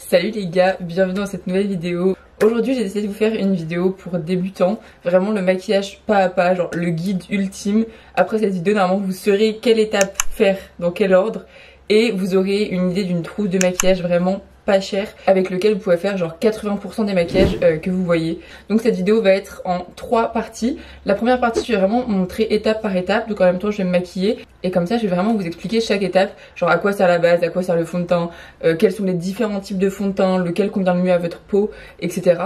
Salut les gars, bienvenue dans cette nouvelle vidéo. Aujourd'hui j'ai décidé de vous faire une vidéo pour débutants, vraiment le maquillage pas à pas, genre le guide ultime. Après cette vidéo normalement vous saurez quelle étape faire, dans quel ordre, et vous aurez une idée d'une trousse de maquillage vraiment pas cher avec lequel vous pouvez faire genre 80% des maquillages que vous voyez. Donc cette vidéo va être en 3 parties. La première partie je vais vraiment montrer étape par étape, donc en même temps je vais me maquiller et comme ça je vais vraiment vous expliquer chaque étape, genre à quoi sert la base, à quoi sert le fond de teint, quels sont les différents types de fond de teint, lequel convient le mieux à votre peau, etc.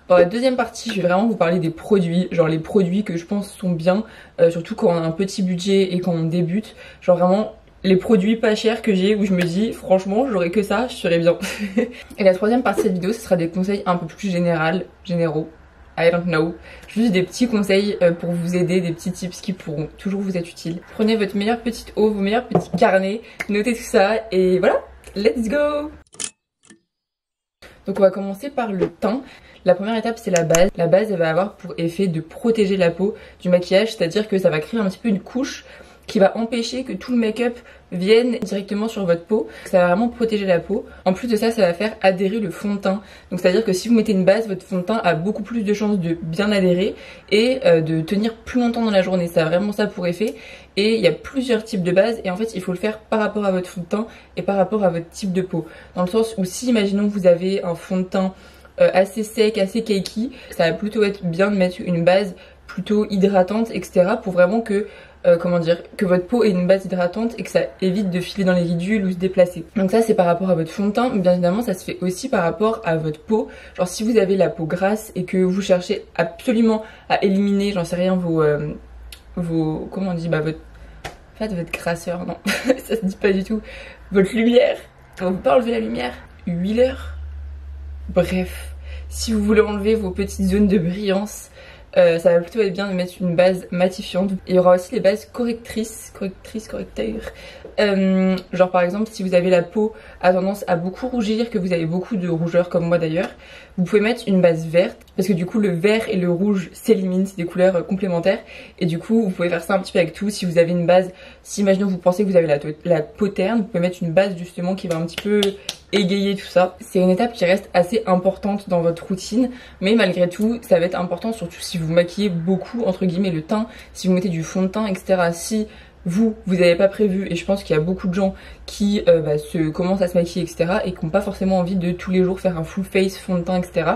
Dans la deuxième partie, je vais vraiment vous parler des produits, genre les produits que je pense sont bien, surtout quand on a un petit budget et quand on débute, genre vraiment les produits pas chers que j'ai où je me dis franchement j'aurais que ça, je serais bien. Et la troisième partie de cette vidéo ce sera des conseils un peu plus généraux, I don't know, juste des petits conseils pour vous aider, des petits tips qui pourront toujours vous être utiles. Prenez votre meilleure petite eau, vos meilleurs petits carnets, notez tout ça et voilà, let's go. Donc on va commencer par le teint. La première étape c'est la base. La base elle va avoir pour effet de protéger la peau du maquillage, c'est-à-dire que ça va créer un petit peu une couche qui va empêcher que tout le make-up vienne directement sur votre peau. Ça va vraiment protéger la peau. En plus de ça, ça va faire adhérer le fond de teint. Donc c'est à dire que si vous mettez une base, votre fond de teint a beaucoup plus de chances de bien adhérer et de tenir plus longtemps dans la journée. Ça a vraiment ça pour effet. Et il y a plusieurs types de bases et en fait il faut le faire par rapport à votre fond de teint et par rapport à votre type de peau. Dans le sens où si imaginons que vous avez un fond de teint assez sec, assez cakey, ça va plutôt être bien de mettre une base plutôt hydratante, etc. pour vraiment que que votre peau ait une base hydratante et que ça évite de filer dans les ridules ou se déplacer. Donc ça c'est par rapport à votre fond de teint, mais bien évidemment ça se fait aussi par rapport à votre peau. Genre si vous avez la peau grasse et que vous cherchez absolument à éliminer, j'en sais rien, comment on dit, votre grasseur, non, ça se dit pas du tout, votre lumière, on ne peut pas enlever la lumière, huileur, bref, si vous voulez enlever vos petites zones de brillance, ça va plutôt être bien de mettre une base matifiante. Il y aura aussi les bases correcteurs. Genre par exemple si vous avez la peau à tendance à beaucoup rougir, que vous avez beaucoup de rougeur comme moi d'ailleurs, vous pouvez mettre une base verte parce que du coup le vert et le rouge s'éliminent, c'est des couleurs complémentaires et du coup vous pouvez faire ça un petit peu avec tout. Si vous avez une base, si imaginons vous pensez que vous avez la peau terne, vous pouvez mettre une base justement qui va un petit peu égayer tout ça. C'est une étape qui reste assez importante dans votre routine, mais malgré tout ça va être important surtout si vous maquillez beaucoup entre guillemets le teint, si vous mettez du fond de teint, etc. Si vous n'avez pas prévu, et je pense qu'il y a beaucoup de gens qui commencent à se maquiller, etc. et qui n'ont pas forcément envie de tous les jours faire un full face, fond de teint, etc.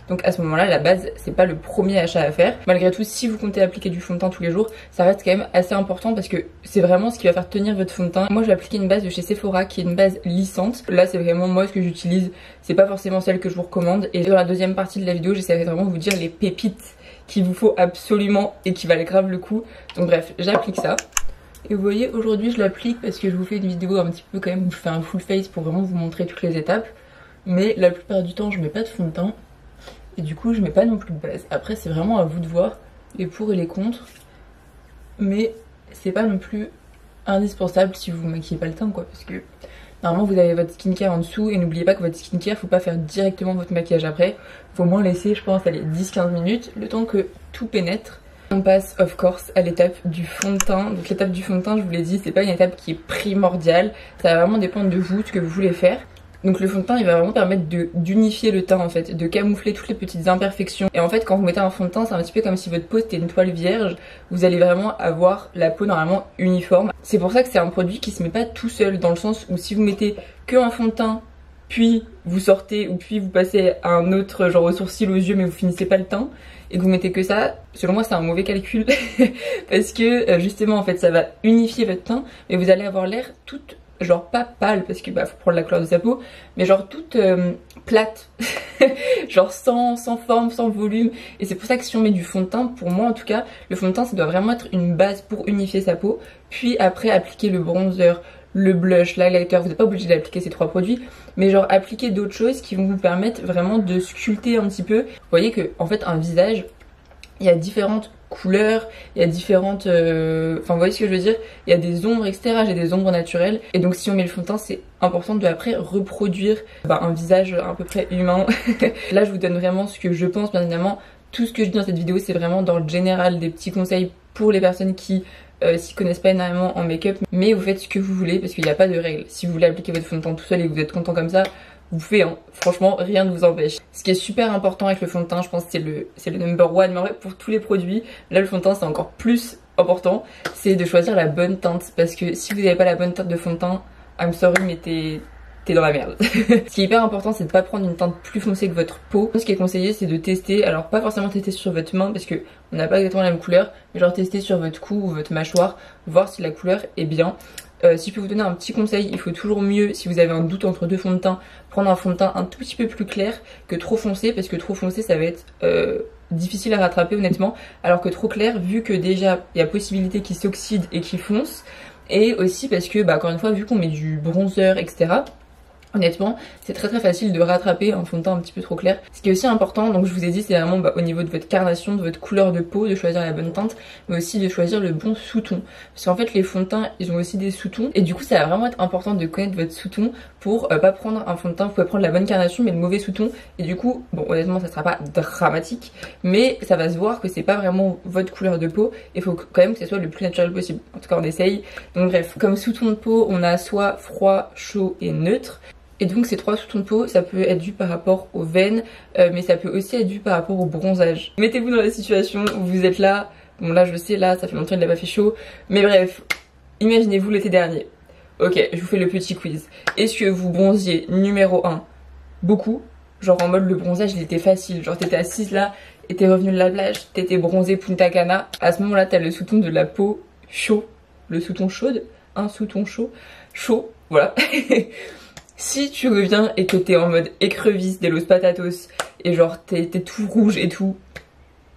Donc à ce moment-là, la base, c'est pas le premier achat à faire. Malgré tout, si vous comptez appliquer du fond de teint tous les jours, ça reste quand même assez important parce que c'est vraiment ce qui va faire tenir votre fond de teint. Moi, je vais appliquer une base de chez Sephora qui est une base lissante. Là, c'est vraiment moi ce que j'utilise. C'est pas forcément celle que je vous recommande. Et dans la deuxième partie de la vidéo, j'essaierai vraiment de vous dire les pépites qu'il vous faut absolument et qui valent grave le coup. Donc bref, j'applique ça. Et vous voyez, aujourd'hui je l'applique parce que je vous fais une vidéo un petit peu quand même où je fais un full face pour vraiment vous montrer toutes les étapes. Mais la plupart du temps je mets pas de fond de teint et du coup je mets pas non plus de base. Après c'est vraiment à vous de voir les pour et les contre. Mais c'est pas non plus indispensable si vous maquillez pas le teint quoi, parce que normalement vous avez votre skincare en dessous et n'oubliez pas que votre skincare faut pas faire directement votre maquillage après. Faut au moins laisser je pense aller 10-15 minutes le temps que tout pénètre. On passe of course à l'étape du fond de teint. Donc l'étape du fond de teint, je vous l'ai dit, c'est pas une étape qui est primordiale. Ça va vraiment dépendre de vous, ce que vous voulez faire. Donc le fond de teint, il va vraiment permettre d'unifier le teint en fait, de camoufler toutes les petites imperfections. Et en fait, quand vous mettez un fond de teint, c'est un petit peu comme si votre peau était une toile vierge. Vous allez vraiment avoir la peau normalement uniforme. C'est pour ça que c'est un produit qui se met pas tout seul, dans le sens où si vous mettez que un fond de teint, puis vous sortez ou puis vous passez à un autre genre aux sourcils, aux yeux mais vous finissez pas le teint et que vous mettez que ça, selon moi c'est un mauvais calcul parce que justement en fait ça va unifier votre teint mais vous allez avoir l'air toute genre pas pâle parce que faut prendre la couleur de sa peau mais genre toute plate genre sans forme, sans volume et c'est pour ça que si on met du fond de teint, pour moi en tout cas le fond de teint ça doit vraiment être une base pour unifier sa peau puis après appliquer le bronzer, le blush, l'highlighter, vous n'êtes pas obligé d'appliquer ces 3 produits, mais genre appliquer d'autres choses qui vont vous permettre vraiment de sculpter un petit peu. Vous voyez que en fait un visage, il y a différentes couleurs, il y a différentes... Enfin vous voyez ce que je veux dire, il y a des ombres etc, j'ai des ombres naturelles et donc si on met le fond de teint c'est important de après reproduire un visage à peu près humain. Là je vous donne vraiment ce que je pense bien évidemment, tout ce que je dis dans cette vidéo c'est vraiment dans le général des petits conseils pour les personnes qui s'y connaissent pas énormément en make-up, mais vous faites ce que vous voulez parce qu'il n'y a pas de règle. Si vous voulez appliquer votre fond de teint tout seul et que vous êtes content comme ça, vous pouvez, hein, franchement rien ne vous empêche. Ce qui est super important avec le fond de teint, je pense que c'est le number one, mais en vrai pour tous les produits, là le fond de teint c'est encore plus important, c'est de choisir la bonne teinte, parce que si vous n'avez pas la bonne teinte de fond de teint, I'm sorry mais t'es dans la merde. Ce qui est hyper important, c'est de pas prendre une teinte plus foncée que votre peau. Ce qui est conseillé, c'est de tester, alors pas forcément tester sur votre main parce que on n'a pas exactement la même couleur, mais genre tester sur votre cou ou votre mâchoire, voir si la couleur est bien. Si je peux vous donner un petit conseil, il faut toujours mieux, si vous avez un doute entre deux fonds de teint, prendre un fond de teint un tout petit peu plus clair que trop foncé, parce que trop foncé ça va être difficile à rattraper honnêtement, alors que trop clair, vu que déjà il y a possibilité qu'il s'oxyde et qu'il fonce, et aussi parce que bah encore une fois vu qu'on met du bronzer etc, honnêtement, c'est très facile de rattraper un fond de teint un petit peu trop clair. Ce qui est aussi important, donc je vous ai dit, c'est vraiment au niveau de votre carnation, de votre couleur de peau, de choisir la bonne teinte, mais aussi de choisir le bon sous-ton. Parce qu'en fait, les fonds de teint, ils ont aussi des sous-tons, et du coup, ça va vraiment être important de connaître votre sous-ton pour pas prendre un fond de teint. Vous pouvez prendre la bonne carnation, mais le mauvais sous-ton, et du coup, bon, honnêtement, ça sera pas dramatique, mais ça va se voir que c'est pas vraiment votre couleur de peau, et il faut quand même que ce soit le plus naturel possible. En tout cas, on essaye. Donc bref, comme sous-ton de peau, on a soit froid, chaud et neutre. Et donc ces trois sous-tons de peau, ça peut être dû par rapport aux veines, mais ça peut aussi être dû par rapport au bronzage. Mettez-vous dans la situation où vous êtes là, bon là je sais, là ça fait longtemps qu'il n'a pas fait chaud, mais bref, imaginez-vous l'été dernier. Ok, je vous fais le petit quiz. Est-ce que vous bronziez numéro 1 beaucoup, genre en mode le bronzage il était facile, genre t'étais assise là et t'es revenu de la plage, t'étais bronzée Punta Cana, à ce moment-là t'as le sous-ton de la peau chaud, le sous-ton chaude, un sous-ton chaud, voilà. Si tu reviens et que t'es en mode écrevisse de los patatos et genre t'es tout rouge et tout,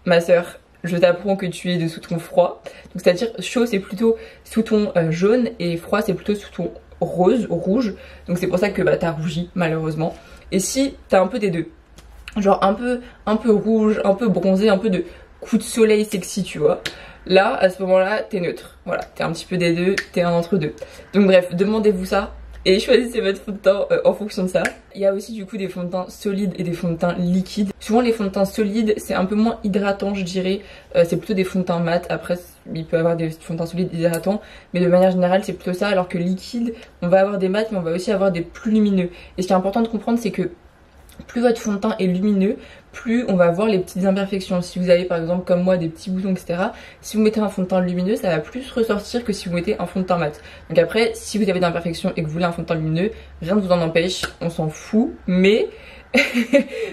ma soeur, je t'apprends que tu es de sous-ton froid. Donc c'est-à-dire chaud c'est plutôt sous-ton jaune et froid c'est plutôt sous-ton rose ou rouge. Donc c'est pour ça que bah t'as rougi malheureusement. Et si t'as un peu des deux, genre un peu rouge, un peu bronzé, un peu de coup de soleil sexy tu vois, là à ce moment-là t'es neutre. Voilà, t'es un petit peu des deux, t'es un entre deux. Donc bref, demandez-vous ça. Et choisissez votre fond de teint en fonction de ça. Il y a aussi du coup des fonds de teint solides et des fonds de teint liquides. Souvent les fonds de teint solides c'est un peu moins hydratant je dirais. C'est plutôt des fonds de teint mat. Après il peut y avoir des fonds de teint solides hydratants. Mais de manière générale c'est plutôt ça. Alors que liquide on va avoir des mats mais on va aussi avoir des plus lumineux. Et ce qui est important de comprendre c'est que plus votre fond de teint est lumineux, plus on va voir les petites imperfections. Si vous avez par exemple comme moi des petits boutons etc, si vous mettez un fond de teint lumineux ça va plus ressortir que si vous mettez un fond de teint mat. Donc après si vous avez des imperfections et que vous voulez un fond de teint lumineux, rien ne vous en empêche, on s'en fout, mais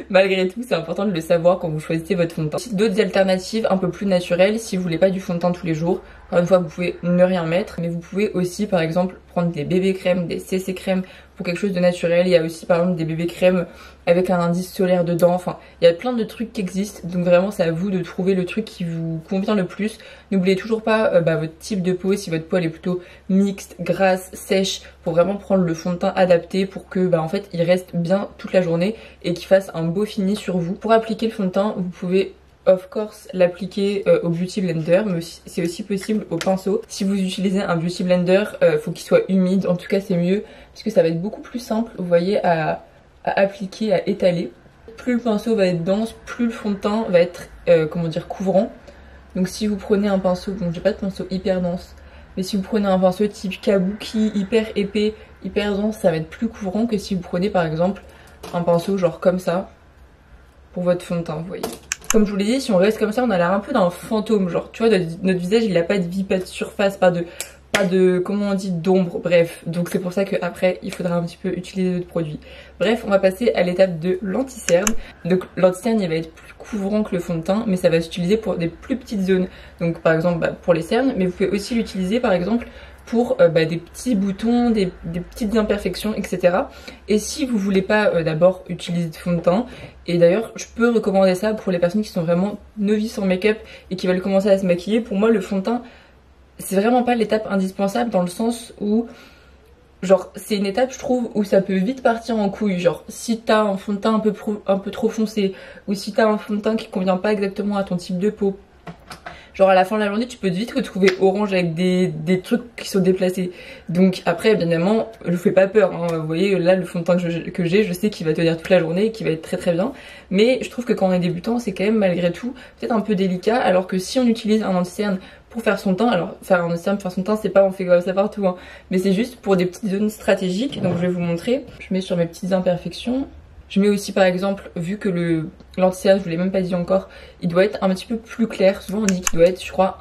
malgré tout c'est important de le savoir quand vous choisissez votre fond de teint. D'autres alternatives un peu plus naturelles, si vous voulez pas du fond de teint tous les jours, encore une fois vous pouvez ne rien mettre, mais vous pouvez aussi par exemple prendre des bébés crèmes, des CC crèmes pour quelque chose de naturel. Il y a aussi par exemple des bébés crèmes avec un indice solaire dedans, enfin il y a plein de trucs qui existent, donc vraiment c'est à vous de trouver le truc qui vous convient le plus. N'oubliez toujours pas votre type de peau, si votre peau elle est plutôt mixte, grasse, sèche, pour vraiment prendre le fond de teint adapté pour que en fait il reste bien toute la journée et qu'il fasse un beau fini sur vous. Pour appliquer le fond de teint vous pouvez of course l'appliquer au beauty blender, mais c'est aussi possible au pinceau. Si vous utilisez un beauty blender, faut qu'il soit humide, en tout cas c'est mieux parce que ça va être beaucoup plus simple, vous voyez, à appliquer, à étaler. Plus le pinceau va être dense, plus le fond de teint va être comment dire, couvrant. Donc si vous prenez un pinceau, bon j'ai pas de pinceau hyper dense, mais si vous prenez un pinceau type kabuki, hyper épais, hyper dense, ça va être plus couvrant que si vous prenez par exemple un pinceau genre comme ça pour votre fond de teint, vous voyez. Comme je vous l'ai dit, si on reste comme ça, on a l'air un peu d'un fantôme. Genre, tu vois, notre visage, il a pas de vie, pas de surface, pas de comment on dit, d'ombre, bref. Donc c'est pour ça qu'après, il faudra un petit peu utiliser d'autres produits. Bref, on va passer à l'étape de l'anti-cerne. Donc l'anti-cerne, il va être plus couvrant que le fond de teint, mais ça va s'utiliser pour des plus petites zones. Donc par exemple, pour les cernes, mais vous pouvez aussi l'utiliser par exemple pour des petits boutons, des petites imperfections, etc. Et si vous voulez pas d'abord utiliser de fond de teint, et d'ailleurs je peux recommander ça pour les personnes qui sont vraiment novices en make-up et qui veulent commencer à se maquiller, pour moi le fond de teint c'est vraiment pas l'étape indispensable, dans le sens où genre c'est une étape je trouve où ça peut vite partir en couille. Genre si t'as un fond de teint un peu trop foncé, ou si t'as un fond de teint qui convient pas exactement à ton type de peau, genre à la fin de la journée tu peux vite retrouver orange avec des trucs qui sont déplacés. Donc après bien évidemment je vous fais pas peur hein. Vous voyez là le fond de teint que j'ai, je sais qu'il va tenir toute la journée et qu'il va être très très bien, mais je trouve que quand on est débutant c'est quand même malgré tout peut-être un peu délicat, alors que si on utilise un anti-cerne pour faire son teint, alors faire un anti-cerne pour faire son teint c'est pas on fait comme ça partout hein, mais c'est juste pour des petites zones stratégiques. Donc je vais vous montrer, je mets sur mes petites imperfections. Je mets aussi par exemple, vu que l'anti-cerne, je vous l'ai même pas dit encore, il doit être un petit peu plus clair. Souvent on dit qu'il doit être, je crois,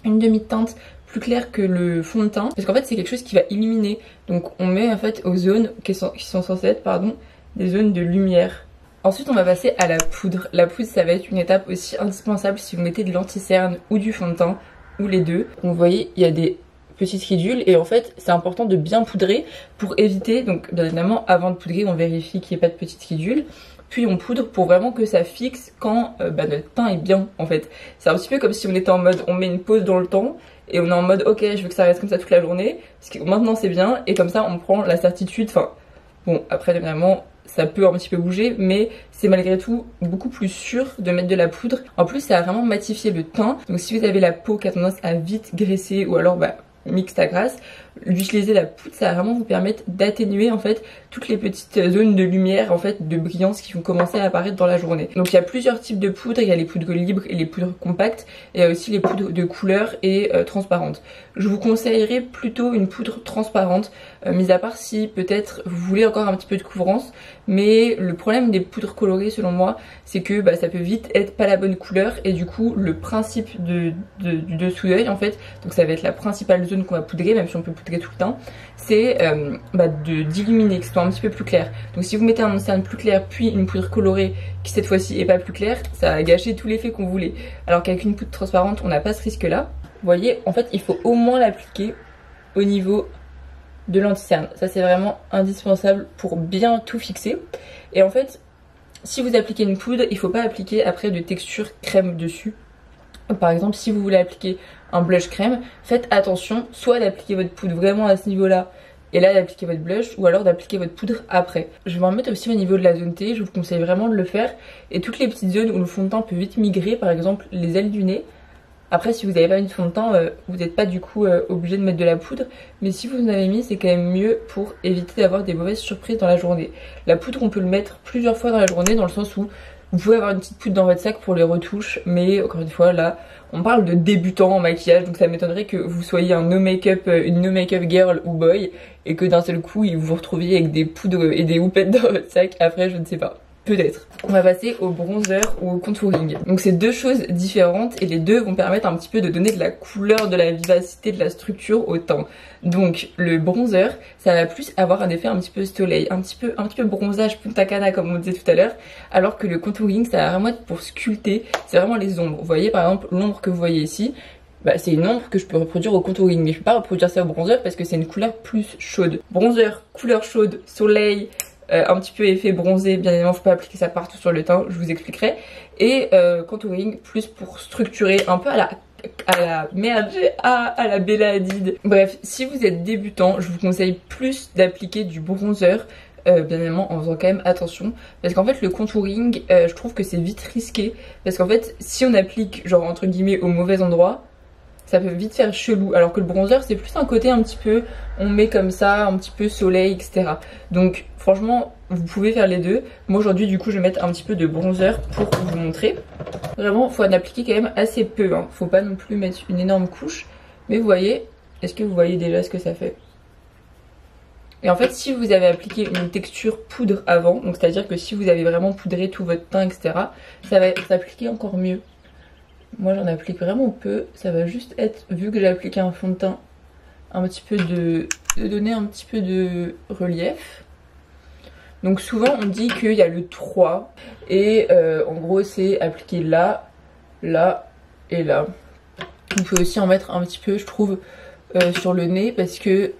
une demi-teinte plus claire que le fond de teint. Parce qu'en fait c'est quelque chose qui va illuminer. Donc on met en fait aux zones qui sont censées être, pardon, des zones de lumière. Ensuite on va passer à la poudre. La poudre ça va être une étape aussi indispensable si vous mettez de l'anti-cerne ou du fond de teint, ou les deux. Donc vous voyez, il y a des petites ridules et en fait c'est important de bien poudrer pour éviter, donc bien évidemment avant de poudrer on vérifie qu'il n'y ait pas de petites ridules, puis on poudre pour vraiment que ça fixe quand notre teint est bien en fait. C'est un petit peu comme si on était en mode on met une pause dans le temps et on est en mode ok je veux que ça reste comme ça toute la journée, parce que maintenant c'est bien et comme ça on prend la certitude, enfin bon après évidemment ça peut un petit peu bouger mais c'est malgré tout beaucoup plus sûr de mettre de la poudre. En plus ça va vraiment matifier le teint, donc si vous avez la peau qui a tendance à vite graisser ou alors mixte à grasse, d'utiliser la poudre ça va vraiment vous permettre d'atténuer en fait toutes les petites zones de lumière en fait de brillance qui vont commencer à apparaître dans la journée. Donc il y a plusieurs types de poudres, il y a les poudres libres et les poudres compactes, et il y a aussi les poudres de couleur et transparentes. Je vous conseillerais plutôt une poudre transparente, mis à part si peut-être vous voulez encore un petit peu de couvrance, mais le problème des poudres colorées selon moi c'est que ça peut vite être pas la bonne couleur, et du coup le principe du dessous d'œil en fait, donc ça va être la principale zone qu'on va poudrer, même si on peut poudrer tout le temps, c'est d'illuminer, que ce soit un petit peu plus clair. Donc si vous mettez un anti-cerne plus clair puis une poudre colorée qui cette fois-ci est pas plus claire, ça va gâcher tout l'effet qu'on voulait. Alors qu'avec une poudre transparente on n'a pas ce risque là. Vous voyez en fait il faut au moins l'appliquer au niveau de l'anti-cerne, ça c'est vraiment indispensable pour bien tout fixer. Et en fait si vous appliquez une poudre il faut pas appliquer après de texture crème dessus. Par exemple si vous voulez appliquer un blush crème, faites attention soit d'appliquer votre poudre vraiment à ce niveau là et là d'appliquer votre blush, ou alors d'appliquer votre poudre après. Je vais m'en mettre aussi au niveau de la zone T, je vous conseille vraiment de le faire, et toutes les petites zones où le fond de teint peut vite migrer, par exemple les ailes du nez. Après si vous n'avez pas mis de fond de teint, vous n'êtes pas du coup obligé de mettre de la poudre, mais si vous en avez mis c'est quand même mieux pour éviter d'avoir des mauvaises surprises dans la journée. La poudre on peut le mettre plusieurs fois dans la journée, dans le sens où vous pouvez avoir une petite poudre dans votre sac pour les retouches, mais encore une fois là on parle de débutants en maquillage, donc ça m'étonnerait que vous soyez un no make-up, une no make-up girl ou boy et que d'un seul coup vous vous retrouviez avec des poudres et des houpettes dans votre sac. Après je ne sais pas, peut-être. On va passer au bronzer ou au contouring. Donc c'est deux choses différentes et les deux vont permettre un petit peu de donner de la couleur, de la vivacité, de la structure au teint. Donc le bronzer ça va plus avoir un effet un petit peu soleil, un petit peu bronzage punta cana comme on disait tout à l'heure, alors que le contouring ça va vraiment être pour sculpter, c'est vraiment les ombres. Vous voyez par exemple l'ombre que vous voyez ici, c'est une ombre que je peux reproduire au contouring, mais je peux pas reproduire ça au bronzer parce que c'est une couleur plus chaude. Bronzer, couleur chaude, soleil, un petit peu effet bronzé, bien évidemment faut pas appliquer ça partout sur le teint, je vous expliquerai. Et contouring plus pour structurer un peu à la Bella Hadid. Bref, si vous êtes débutant, je vous conseille plus d'appliquer du bronzer, bien évidemment en faisant quand même attention, parce qu'en fait le contouring je trouve que c'est vite risqué, parce qu'en fait si on applique genre entre guillemets au mauvais endroit, ça peut vite faire chelou, alors que le bronzer c'est plus un côté un petit peu, on met comme ça, un petit peu soleil, etc. Donc franchement vous pouvez faire les deux. Moi aujourd'hui du coup je vais mettre un petit peu de bronzer pour vous montrer. Vraiment faut en appliquer quand même assez peu, hein. Faut pas non plus mettre une énorme couche, mais vous voyez, est-ce que vous voyez déjà ce que ça fait? Et en fait si vous avez appliqué une texture poudre avant, donc c'est à dire que si vous avez vraiment poudré tout votre teint, etc., ça va s'appliquer encore mieux. Moi j'en applique vraiment peu, ça va juste être, vu que j'ai appliqué un fond de teint, un petit peu de donner un petit peu de relief. Donc souvent on dit qu'il y a le 3 et en gros c'est appliquer là, là et là. On peut aussi en mettre un petit peu je trouve sur le nez parce que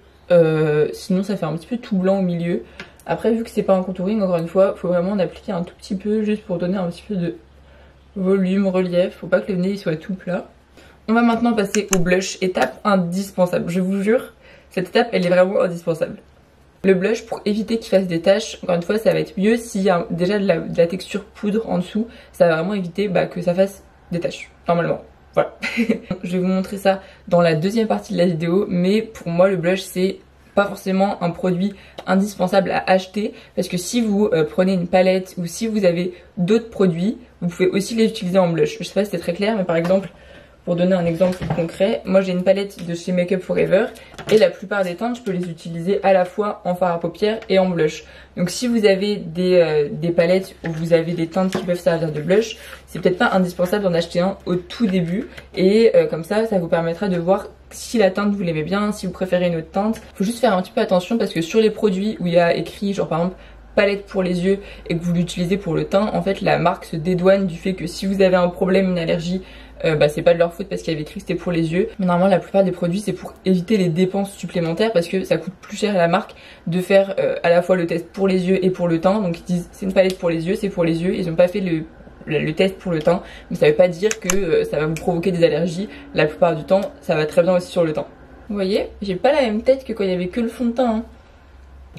sinon ça fait un petit peu tout blanc au milieu. Après vu que c'est pas un contouring, encore une fois, faut vraiment en appliquer un tout petit peu juste pour donner un petit peu de volume, relief, faut pas que le nez soit tout plat. On va maintenant passer au blush, étape indispensable, je vous jure, cette étape elle est vraiment indispensable. Le blush, pour éviter qu'il fasse des taches, encore une fois ça va être mieux s'il y a déjà de la texture poudre en dessous, ça va vraiment éviter que ça fasse des taches, normalement. voilà. Je vais vous montrer ça dans la deuxième partie de la vidéo, mais pour moi le blush c'est pas forcément un produit indispensable à acheter, parce que si vous prenez une palette ou si vous avez d'autres produits, vous pouvez aussi les utiliser en blush. Je sais pas si c'est très clair, mais par exemple, pour donner un exemple concret, moi j'ai une palette de chez Make Up Forever et la plupart des teintes je peux les utiliser à la fois en fard à paupières et en blush. Donc si vous avez des palettes où vous avez des teintes qui peuvent servir de blush, c'est peut-être pas indispensable d'en acheter un au tout début, et comme ça vous permettra de voir si la teinte vous l'aimez bien, si vous préférez une autre teinte. Faut juste faire un petit peu attention parce que sur les produits où il y a écrit genre par exemple palette pour les yeux et que vous l'utilisez pour le teint, en fait la marque se dédouane du fait que si vous avez un problème, une allergie, c'est pas de leur faute parce qu'il y avait écrit que c'était pour les yeux. Mais normalement la plupart des produits c'est pour éviter les dépenses supplémentaires, parce que ça coûte plus cher à la marque de faire à la fois le test pour les yeux et pour le teint. Donc ils disent c'est une palette pour les yeux, c'est pour les yeux, ils ont pas fait le test pour le teint, mais ça veut pas dire que ça va vous provoquer des allergies. La plupart du temps ça va très bien aussi sur le teint. Vous voyez, j'ai pas la même tête que quand il y avait que le fond de teint hein.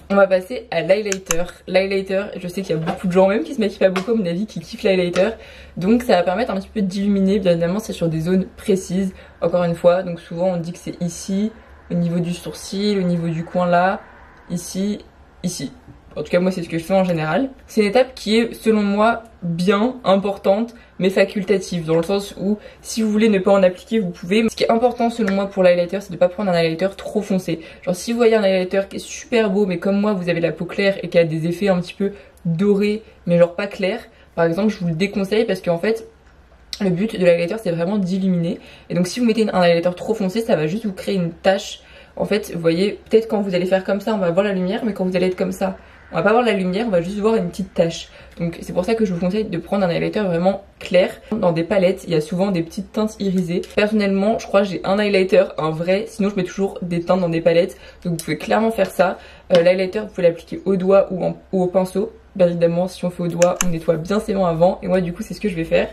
On va passer à l'highlighter. L'highlighter, je sais qu'il y a beaucoup de gens même qui se maquillent pas beaucoup à mon avis qui kiffent l'highlighter. Donc ça va permettre un petit peu d'illuminer. Bien évidemment c'est sur des zones précises, encore une fois. Donc souvent on dit que c'est ici, au niveau du sourcil, au niveau du coin là, ici, ici. En tout cas moi c'est ce que je fais en général. C'est une étape qui est selon moi bien importante mais facultative, dans le sens où si vous voulez ne pas en appliquer vous pouvez. Ce qui est important selon moi pour l'highlighter, c'est de pas prendre un highlighter trop foncé. Genre si vous voyez un highlighter qui est super beau mais comme moi vous avez la peau claire et qui a des effets un petit peu dorés mais genre pas clairs, par exemple je vous le déconseille, parce qu'en fait le but de l'highlighter c'est vraiment d'illuminer, et donc si vous mettez un highlighter trop foncé ça va juste vous créer une tache. En fait vous voyez, peut-être quand vous allez faire comme ça on va voir la lumière, mais quand vous allez être comme ça on va pas voir la lumière, on va juste voir une petite tache. Donc c'est pour ça que je vous conseille de prendre un highlighter vraiment clair. Dans des palettes, il y a souvent des petites teintes irisées. Personnellement, je crois que j'ai un highlighter, un vrai, sinon je mets toujours des teintes dans des palettes. Donc vous pouvez clairement faire ça. L'highlighter, vous pouvez l'appliquer au doigt ou au pinceau. Bien évidemment, si on fait au doigt, on nettoie bien ses mains avant. Et moi du coup, c'est ce que je vais faire.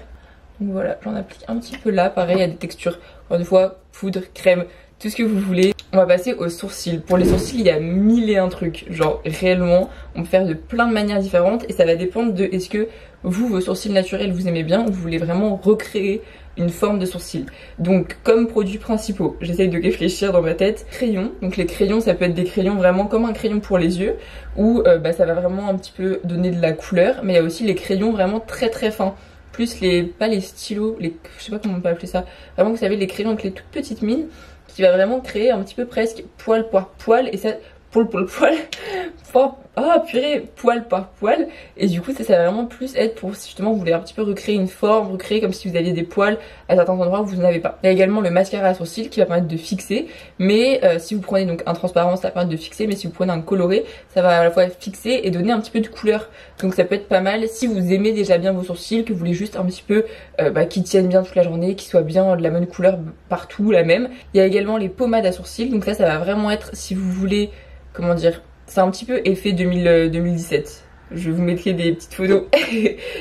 Donc voilà, j'en applique un petit peu là. Pareil, il y a des textures, encore une fois, poudre, crème, tout ce que vous voulez. On va passer aux sourcils. Pour les sourcils, il y a 1001 trucs. Genre réellement, on peut faire de plein de manières différentes et ça va dépendre de est-ce que vous, vos sourcils naturels, vous aimez bien ou vous voulez vraiment recréer une forme de sourcil. Donc comme produits principaux, j'essaye de réfléchir dans ma tête. Crayons. Donc les crayons, ça peut être des crayons vraiment comme un crayon pour les yeux, où ça va vraiment un petit peu donner de la couleur. Mais il y a aussi les crayons vraiment très très fins. Plus pas les stylos, je sais pas comment on peut appeler ça. Vraiment vous savez les crayons avec les toutes petites mines, qui va vraiment créer un petit peu presque poil par poil, et ça poil par poil, et du coup ça va vraiment plus être pour si justement vous voulez un petit peu recréer une forme, recréer comme si vous aviez des poils à certains endroits où vous n'en avez pas. Il y a également le mascara à sourcils qui va permettre de fixer, mais si vous prenez donc un transparent ça va permettre de fixer, mais si vous prenez un coloré ça va à la fois fixer et donner un petit peu de couleur. Donc ça peut être pas mal si vous aimez déjà bien vos sourcils, que vous voulez juste un petit peu qui tiennent bien toute la journée, qui soient bien de la bonne couleur partout, la même. Il y a également les pommades à sourcils, donc ça va vraiment être si vous voulez, comment dire, c'est un petit peu effet 2017. Je vous mettrai des petites photos.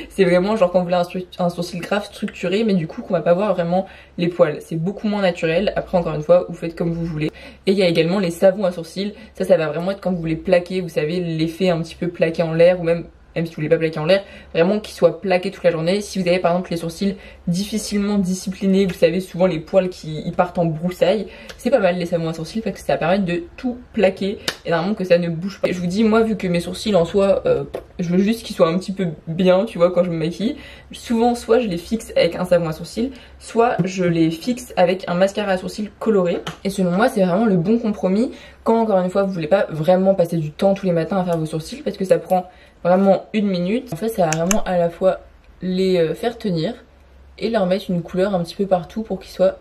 C'est vraiment genre quand vous voulez un sourcil grave structuré, mais du coup qu'on va pas voir vraiment les poils. C'est beaucoup moins naturel. Après encore une fois, vous faites comme vous voulez. Et il y a également les savons à sourcils. Ça va vraiment être quand vous voulez plaquer, vous savez, l'effet un petit peu plaqué en l'air, ou même si vous voulez pas plaquer en l'air, vraiment qu'il soit plaqué toute la journée. Si vous avez par exemple les sourcils difficilement disciplinés, vous savez souvent les poils qui partent en broussailles, c'est pas mal les savons à sourcils parce que ça permet de tout plaquer et normalement que ça ne bouge pas. Et je vous dis, moi vu que mes sourcils en soi, je veux juste qu'ils soient un petit peu bien, tu vois, quand je me maquille, souvent soit je les fixe avec un savon à sourcils, soit je les fixe avec un mascara à sourcils coloré. Et selon moi c'est vraiment le bon compromis quand encore une fois vous voulez pas vraiment passer du temps tous les matins à faire vos sourcils, parce que ça prend vraiment 1 minute. En fait ça va vraiment à la fois les faire tenir et leur mettre une couleur un petit peu partout pour qu'ils soient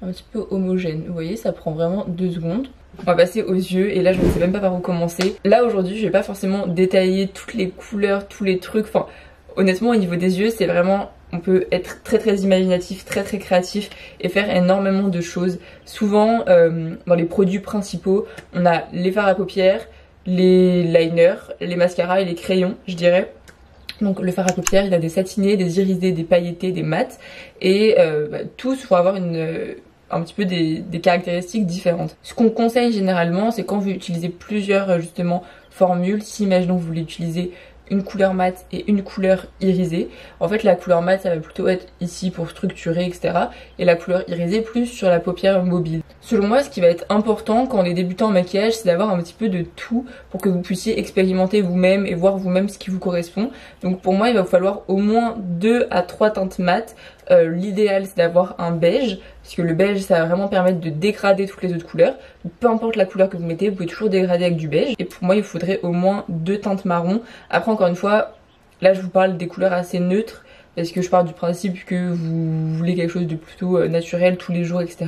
un petit peu homogènes. Vous voyez, ça prend vraiment 2 secondes. On va passer aux yeux et là je ne sais même pas par où commencer. Là aujourd'hui je vais pas forcément détailler toutes les couleurs, tous les trucs. Enfin honnêtement au niveau des yeux c'est vraiment, on peut être très très imaginatif, très très créatif et faire énormément de choses. Souvent dans les produits principaux on a les fards à paupières, les liners, les mascaras et les crayons je dirais. Donc le fard à paupières il a des satinés, des irisés, des pailletés, des mats, et tous vont avoir un petit peu des caractéristiques différentes. Ce qu'on conseille généralement c'est quand vous utilisez plusieurs justement formules, si imaginons que vous voulez utiliser une couleur mate et une couleur irisée. En fait la couleur mate ça va plutôt être ici pour structurer etc. Et la couleur irisée plus sur la paupière mobile. Selon moi ce qui va être important quand on est débutant en maquillage c'est d'avoir un petit peu de tout pour que vous puissiez expérimenter vous-même et voir vous-même ce qui vous correspond. Donc pour moi il va vous falloir au moins 2 à 3 teintes mates. L'idéal c'est d'avoir un beige parce que le beige ça va vraiment permettre de dégrader toutes les autres couleurs. Donc, peu importe la couleur que vous mettez vous pouvez toujours dégrader avec du beige. Et pour moi il faudrait au moins 2 teintes marron. Après encore une fois là je vous parle des couleurs assez neutres parce que je pars du principe que vous voulez quelque chose de plutôt naturel tous les jours etc.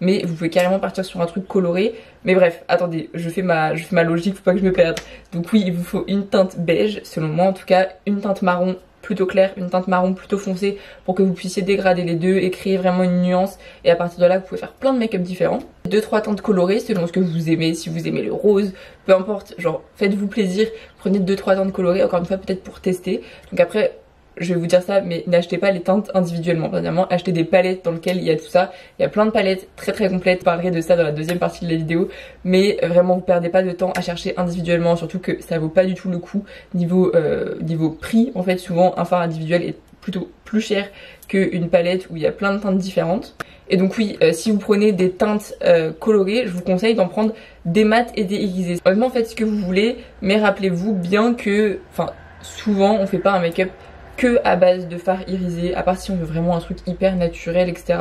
Mais vous pouvez carrément partir sur un truc coloré. Mais bref, attendez, je fais ma logique, faut pas que je me perde. Donc oui, il vous faut une teinte beige, selon moi en tout cas, une teinte marron plutôt claire, une teinte marron plutôt foncée pour que vous puissiez dégrader les deux et créer vraiment une nuance. Et à partir de là, vous pouvez faire plein de make-up différents. 2-3 teintes colorées selon ce que vous aimez, si vous aimez le rose, peu importe, genre faites-vous plaisir, prenez 2-3 teintes colorées, encore une fois peut-être pour tester. Donc après, je vais vous dire ça, mais n'achetez pas les teintes individuellement. Premièrement, achetez des palettes dans lesquelles il y a tout ça. Il y a plein de palettes très très complètes. Je parlerai de ça dans la deuxième partie de la vidéo. Mais vraiment, vous perdez pas de temps à chercher individuellement. Surtout que ça vaut pas du tout le coup. Niveau prix, en fait, souvent, un fard individuel est plutôt plus cher qu'une palette où il y a plein de teintes différentes. Et donc oui, si vous prenez des teintes colorées, je vous conseille d'en prendre des mates et des irisées. Honnêtement, faites ce que vous voulez, mais rappelez-vous bien que, enfin, souvent, on fait pas un make-up que à base de fard irisé, à part si on veut vraiment un truc hyper naturel, etc.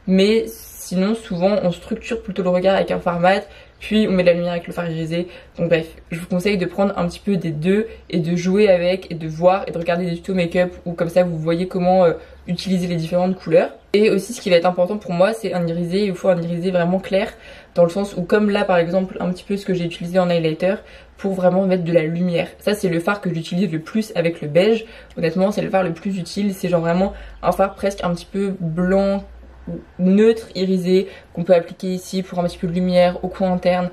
Mais sinon, souvent, on structure plutôt le regard avec un fard mat, puis on met de la lumière avec le fard irisé. Donc bref, je vous conseille de prendre un petit peu des deux et de jouer avec et de voir et de regarder des tutos make-up où comme ça vous voyez comment utiliser les différentes couleurs. Et aussi ce qui va être important pour moi c'est un irisé, il vous faut un irisé vraiment clair dans le sens où comme là par exemple un petit peu ce que j'ai utilisé en highlighter pour vraiment mettre de la lumière. Ça c'est le fard que j'utilise le plus avec le beige, honnêtement c'est le fard le plus utile, c'est genre vraiment un fard presque un petit peu blanc, neutre, irisé, qu'on peut appliquer ici pour un petit peu de lumière au coin interne.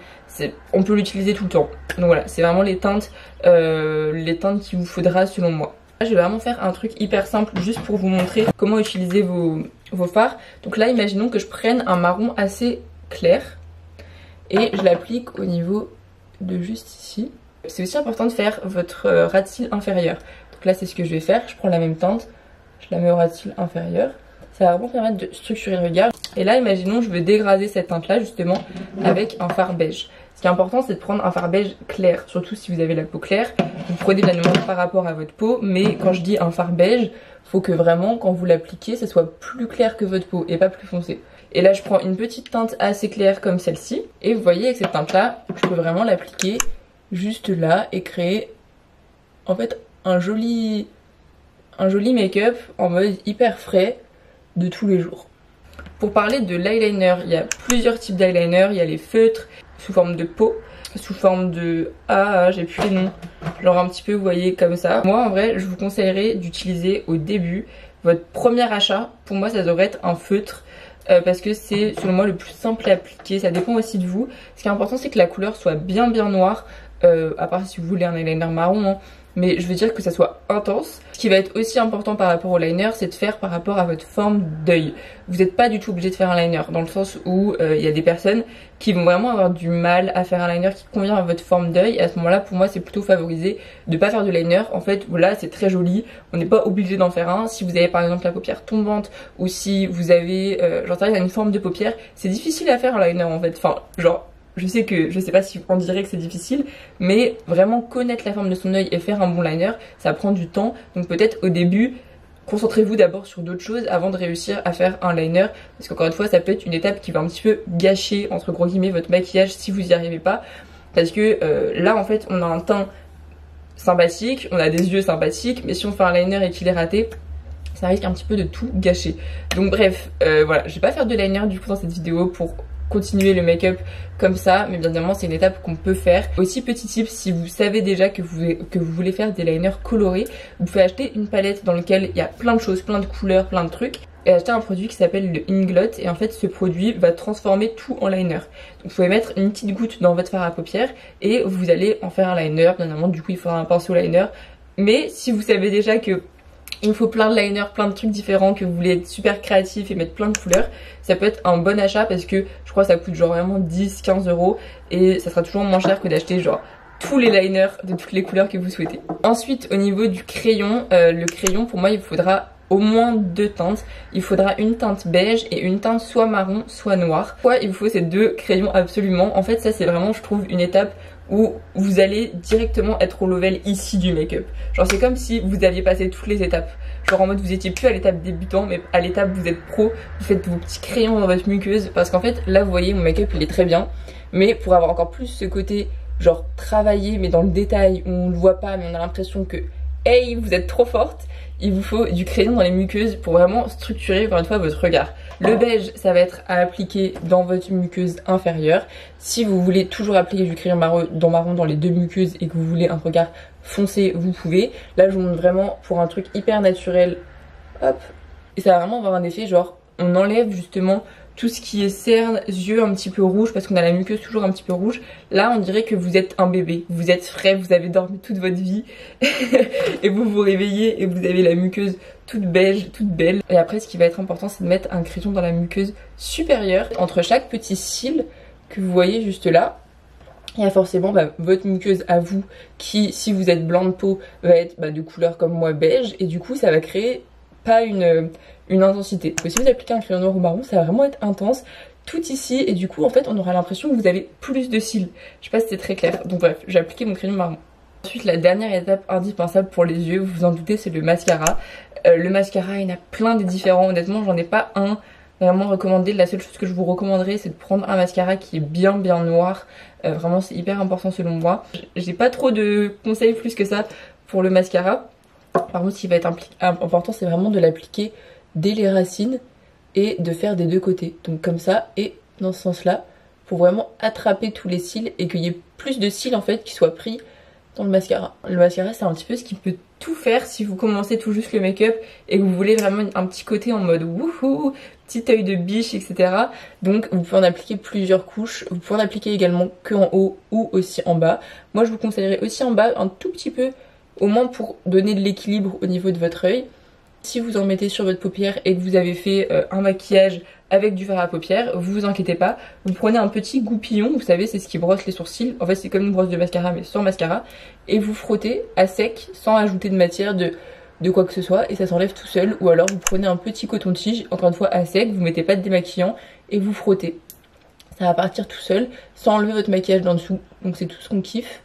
On peut l'utiliser tout le temps. Donc voilà, c'est vraiment les teintes qu'il vous faudra selon moi. Là, je vais vraiment faire un truc hyper simple juste pour vous montrer comment utiliser vos fards. Donc là, imaginons que je prenne un marron assez clair et je l'applique au niveau de juste ici. C'est aussi important de faire votre ras de cils inférieur. Donc là, c'est ce que je vais faire. Je prends la même teinte, je la mets au ras de cils inférieur. Ça va vraiment permettre de structurer le regard. Et là, imaginons, je veux dégrader cette teinte-là justement avec un fard beige. Ce qui est important, c'est de prendre un fard beige clair, surtout si vous avez la peau claire. Vous prenez bien évidemment par rapport à votre peau, mais quand je dis un fard beige, faut que vraiment, quand vous l'appliquez, ça soit plus clair que votre peau et pas plus foncé. Et là, je prends une petite teinte assez claire comme celle-ci. Et vous voyez, avec cette teinte-là, je peux vraiment l'appliquer juste là et créer, en fait, un joli make-up en mode hyper frais de tous les jours. Pour parler de l'eyeliner, il y a plusieurs types d'eyeliner. Il y a les feutres sous forme de peau, sous forme de... Ah, j'ai plus les noms. Genre un petit peu, vous voyez, comme ça. Moi, en vrai, je vous conseillerais d'utiliser au début votre premier achat. Pour moi, ça devrait être un feutre. Parce que c'est selon moi le plus simple à appliquer. Ça dépend aussi de vous. Ce qui est important, c'est que la couleur soit bien noire. À part si vous voulez un eyeliner marron, hein. Mais je veux dire que ça soit intense. Ce qui va être aussi important par rapport au liner, c'est de faire par rapport à votre forme d'œil. Vous n'êtes pas du tout obligé de faire un liner, dans le sens où il y a des personnes qui vont vraiment avoir du mal à faire un liner qui convient à votre forme d'œil. Et à ce moment-là, pour moi, c'est plutôt favorisé de pas faire de liner. En fait, voilà, c'est très joli. On n'est pas obligé d'en faire un. Si vous avez par exemple la paupière tombante ou si vous avez, j'en sais rien, une forme de paupière, c'est difficile à faire un liner en fait. Enfin, genre... Je sais pas si on dirait que c'est difficile, mais vraiment connaître la forme de son œil et faire un bon liner, ça prend du temps. Donc peut-être au début, concentrez-vous d'abord sur d'autres choses avant de réussir à faire un liner. Parce qu'encore une fois, ça peut être une étape qui va un petit peu gâcher, entre gros guillemets, votre maquillage si vous n'y arrivez pas. Parce que là, en fait, on a un teint sympathique, on a des yeux sympathiques, mais si on fait un liner et qu'il est raté, ça risque un petit peu de tout gâcher. Donc bref, voilà, je vais pas faire de liner du coup dans cette vidéo pour continuer le make-up comme ça, mais bien évidemment c'est une étape qu'on peut faire. Aussi petit tip, si vous savez déjà que vous voulez faire des liners colorés, vous pouvez acheter une palette dans laquelle il y a plein de choses, plein de couleurs, plein de trucs, et acheter un produit qui s'appelle le Inglot, et en fait ce produit va transformer tout en liner. Donc vous pouvez mettre une petite goutte dans votre fard à paupières et vous allez en faire un liner. Bien évidemment du coup il faudra un pinceau liner, mais si vous savez déjà que il vous faut plein de liners, plein de trucs différents, que vous voulez être super créatif et mettre plein de couleurs, ça peut être un bon achat parce que je crois que ça coûte genre vraiment 10-15 € et ça sera toujours moins cher que d'acheter genre tous les liners de toutes les couleurs que vous souhaitez. Ensuite au niveau du crayon, le crayon pour moi il faudra au moins 2 teintes. Il faudra une teinte beige et une teinte soit marron soit noire. Pourquoi il vous faut ces 2 crayons absolument? En fait ça c'est vraiment je trouve une étape où vous allez directement être au level ici du make-up. Genre c'est comme si vous aviez passé toutes les étapes. Genre en mode vous étiez plus à l'étape débutant mais à l'étape vous êtes pro. Vous faites vos petits crayons dans votre muqueuse parce qu'en fait là vous voyez mon make-up il est très bien. Mais pour avoir encore plus ce côté genre travaillé mais dans le détail où on le voit pas mais on a l'impression que hey vous êtes trop forte, il vous faut du crayon dans les muqueuses pour vraiment structurer encore une fois votre regard. Le beige ça va être à appliquer dans votre muqueuse inférieure. Si vous voulez toujours appliquer du crayon marron dans les 2 muqueuses et que vous voulez un regard foncé, vous pouvez. Là je vous montre vraiment pour un truc hyper naturel, hop, et ça va vraiment avoir un effet genre on enlève justement tout ce qui est cernes, yeux un petit peu rouges parce qu'on a la muqueuse toujours un petit peu rouge. Là on dirait que vous êtes un bébé, vous êtes frais, vous avez dormi toute votre vie et vous vous réveillez et vous avez la muqueuse toute beige, toute belle. Et après ce qui va être important c'est de mettre un crayon dans la muqueuse supérieure. Entre chaque petit cil que vous voyez juste là, il y a forcément votre muqueuse à vous qui, si vous êtes blanc de peau, va être de couleur comme moi beige et du coup ça va créer pas une intensité. Parce que si vous appliquez un crayon noir ou marron, ça va vraiment être intense tout ici et du coup en fait on aura l'impression que vous avez plus de cils. Je sais pas si c'est très clair. Donc bref, j'ai appliqué mon crayon marron. Ensuite la dernière étape indispensable pour les yeux, vous vous en doutez, c'est le mascara. Le mascara il y en a plein de différents, honnêtement j'en ai pas un vraiment recommandé. La seule chose que je vous recommanderais c'est de prendre un mascara qui est bien noir. Vraiment c'est hyper important selon moi. J'ai pas trop de conseils plus que ça pour le mascara. Par contre ce qui va être important c'est vraiment de l'appliquer dès les racines et de faire des 2 côtés. Donc comme ça et dans ce sens là pour vraiment attraper tous les cils et qu'il y ait plus de cils en fait qui soient pris dans le mascara. Le mascara c'est un petit peu ce qui peut tout faire si vous commencez tout juste le make-up et que vous voulez vraiment un petit côté en mode wouhou, petit œil de biche etc. Donc vous pouvez en appliquer plusieurs couches, vous pouvez en appliquer également que en haut ou aussi en bas. Moi je vous conseillerais aussi en bas un tout petit peu, au moins pour donner de l'équilibre au niveau de votre œil. Si vous en mettez sur votre paupière et que vous avez fait un maquillage avec du fard à paupières, vous inquiétez pas, vous prenez un petit goupillon, vous savez c'est ce qui brosse les sourcils, en fait c'est comme une brosse de mascara mais sans mascara, et vous frottez à sec sans ajouter de matière de quoi que ce soit et ça s'enlève tout seul. Ou alors vous prenez un petit coton-tige, encore une fois à sec, vous mettez pas de démaquillant et vous frottez. Ça va partir tout seul sans enlever votre maquillage d'en dessous, donc c'est tout ce qu'on kiffe.